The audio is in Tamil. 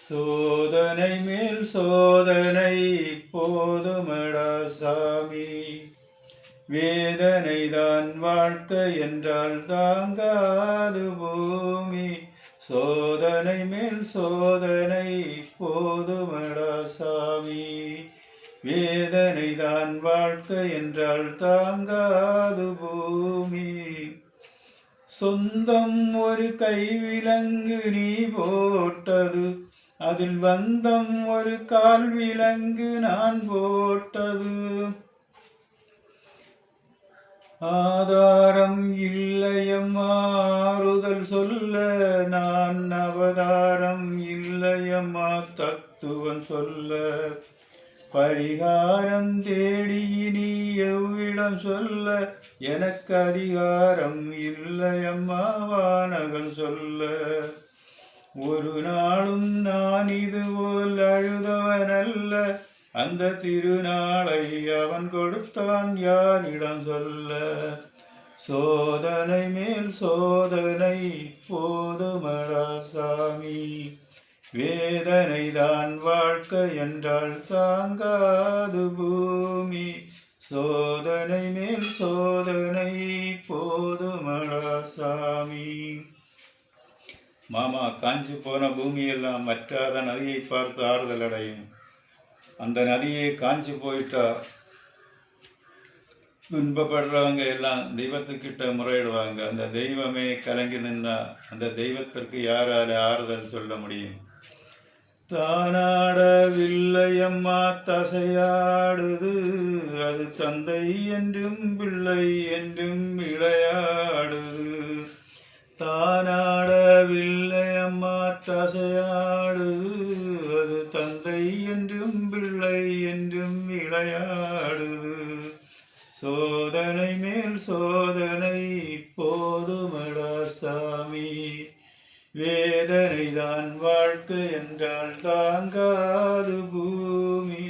சோதனை மேல் சோதனை போதுமடா சாமி. வேதனைதான் வாழ்க்கை என்றால் தாங்காது பூமி. சோதனை மேல் சோதனை போதுமடா சாமி. வேதனைதான் வாழ்க்கை என்றால் தாங்காது பூமி. சொந்தம் ஒரு கைவிலங்கு நீ போட்டது, அதில் பந்தம் ஒரு கால் விலங்கு நான் போட்டது. ஆதாரம் இல்லையம்மா ஆறுதல் சொல்ல, நான் அவதாரம் இல்லையம்மா தத்துவம் சொல்ல. பரிகாரம் தேடி நீ எவ்விடம் சொல்ல, எனக்கு அதிகாரம் இல்லையம்மா வானகம் சொல்ல. ஒரு நாளும் நான் இதுபோல் அழுதவனல்ல, அந்த திருநாளை அவன் கொடுத்தான் யாரிடம் சொல்ல. சோதனை மேல் சோதனை போதுமடா சாமி. வேதனைதான் வாழ்க்கை என்றால் தாங்காது பூமி. சோதனை மேல் சோதனை போதுமடா சாமி. மாமா, காஞ்சி போன பூமியெல்லாம் மற்றாத நதியை பார்த்து ஆறுதல் அடையும். அந்த நதியை காஞ்சி போயிட்டா துன்பப்படுறவங்க எல்லாம் தெய்வத்துக்கிட்ட முறையிடுவாங்க. அந்த தெய்வமே கலங்கி நின்னா அந்த தெய்வத்திற்கு யாரால ஆறுதல் சொல்ல முடியும்? தானாடவில்லையம்மா தசையாடுது, அது தந்தை என்றும் பிள்ளை என்றும் விளையாடுது. தானாடவில்லையம்மா தசையாடுது, அது தந்தை என்றும் பிள்ளை என்றும் விளையாடுது. சோதனை மேல் சோதனை போதுமடா சாமி. வேதனைதான் வாழ்க்கை என்றால் தாங்காது பூமி.